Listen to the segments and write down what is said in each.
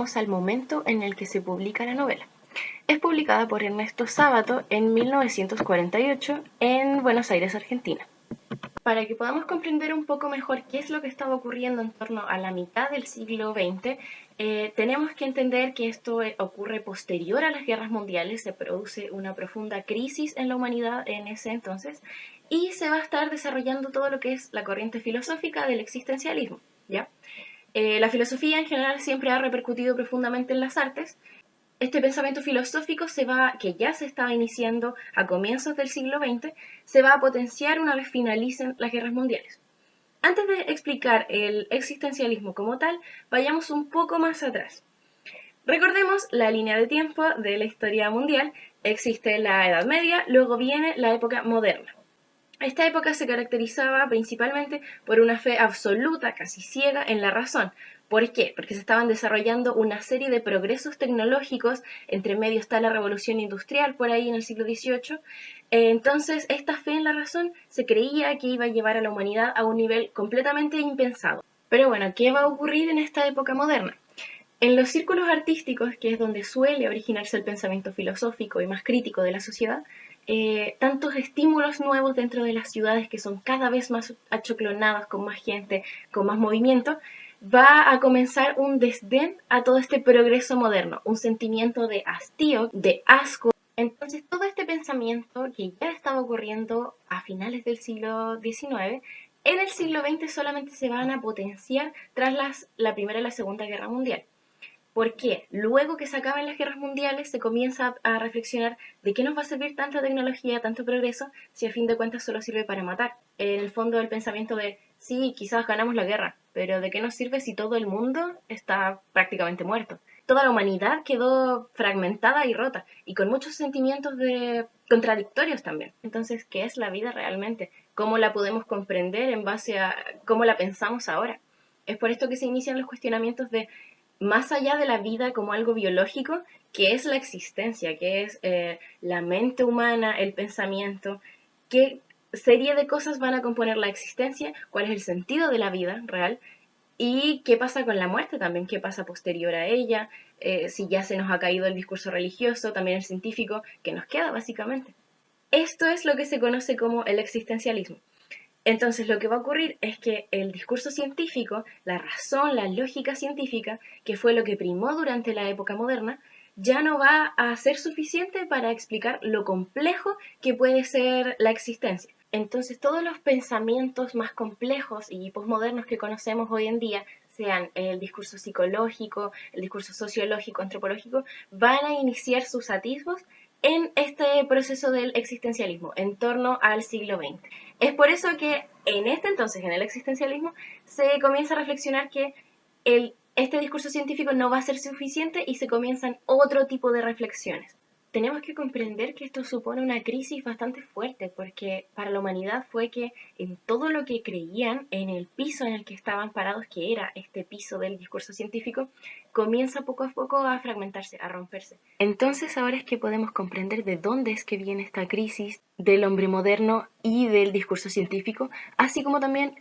llegamos al momento en el que se publica la novela. Es publicada por Ernesto Sábato en 1948 en Buenos Aires, Argentina. Para que podamos comprender un poco mejor qué es lo que estaba ocurriendo en torno a la mitad del siglo XX, tenemos que entender que esto ocurre posterior a las guerras mundiales, se produce una profunda crisis en la humanidad en ese entonces, y se va a estar desarrollando todo lo que es la corriente filosófica del existencialismo, ¿ya? La filosofía en general siempre ha repercutido profundamente en las artes. Este pensamiento filosófico que ya se estaba iniciando a comienzos del siglo XX, se va a potenciar una vez finalicen las guerras mundiales. Antes de explicar el existencialismo como tal, vayamos un poco más atrás. Recordemos la línea de tiempo de la historia mundial. Existe la Edad Media, luego viene la época moderna. Esta época se caracterizaba principalmente por una fe absoluta, casi ciega, en la razón. ¿Por qué? Porque se estaban desarrollando una serie de progresos tecnológicos, entre medio está la revolución industrial por ahí en el siglo XVIII. Entonces, esta fe en la razón se creía que iba a llevar a la humanidad a un nivel completamente impensado. Pero bueno, ¿qué va a ocurrir en esta época moderna? En los círculos artísticos, que es donde suele originarse el pensamiento filosófico y más crítico de la sociedad, tantos estímulos nuevos dentro de las ciudades que son cada vez más achoclonadas, con más gente, con más movimiento, va a comenzar un desdén a todo este progreso moderno, un sentimiento de hastío, de asco. Entonces todo este pensamiento que ya estaba ocurriendo a finales del siglo XIX, en el siglo XX solamente se van a potenciar tras la Primera y la Segunda Guerra Mundial. ¿Por qué? Luego que se acaban las guerras mundiales se comienza a reflexionar de qué nos va a servir tanta tecnología, tanto progreso, si a fin de cuentas solo sirve para matar. En el fondo el pensamiento de, sí, quizás ganamos la guerra, pero ¿de qué nos sirve si todo el mundo está prácticamente muerto? Toda la humanidad quedó fragmentada y rota, y con muchos sentimientos contradictorios también. Entonces, ¿qué es la vida realmente? ¿Cómo la podemos comprender en base a cómo la pensamos ahora? Es por esto que se inician los cuestionamientos de más allá de la vida como algo biológico, que es la existencia, que es la mente humana, el pensamiento, qué serie de cosas van a componer la existencia, cuál es el sentido de la vida real y qué pasa con la muerte también, qué pasa posterior a ella, si ya se nos ha caído el discurso religioso, también el científico, que nos queda básicamente. Esto es lo que se conoce como el existencialismo. Entonces lo que va a ocurrir es que el discurso científico, la razón, la lógica científica, que fue lo que primó durante la época moderna, ya no va a ser suficiente para explicar lo complejo que puede ser la existencia. Entonces todos los pensamientos más complejos y posmodernos que conocemos hoy en día, sean el discurso psicológico, el discurso sociológico, antropológico, van a iniciar sus atisbos en este proceso del existencialismo, en torno al siglo XX. Es por eso que en este entonces, en el existencialismo, se comienza a reflexionar que este discurso científico no va a ser suficiente y se comienzan otro tipo de reflexiones. Tenemos que comprender que esto supone una crisis bastante fuerte, porque para la humanidad fue que en todo lo que creían, en el piso en el que estaban parados, que era este piso del discurso científico, comienza poco a poco a fragmentarse, a romperse. Entonces ahora es que podemos comprender de dónde es que viene esta crisis del hombre moderno y del discurso científico, así como también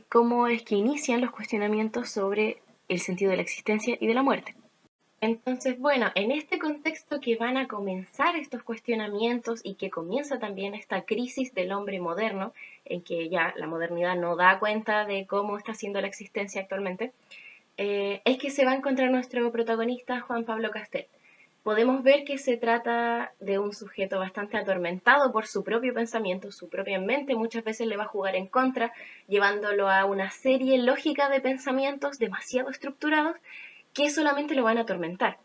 cómo es que inician los cuestionamientos sobre el sentido de la existencia y de la muerte. Entonces, bueno, en este contexto que van a comenzar estos cuestionamientos y que comienza también esta crisis del hombre moderno, en que ya la modernidad no da cuenta de cómo está siendo la existencia actualmente, es que se va a encontrar nuestro protagonista, Juan Pablo Castel. Podemos ver que se trata de un sujeto bastante atormentado por su propio pensamiento, su propia mente muchas veces le va a jugar en contra, llevándolo a una serie lógica de pensamientos demasiado estructurados que solamente lo van a atormentar.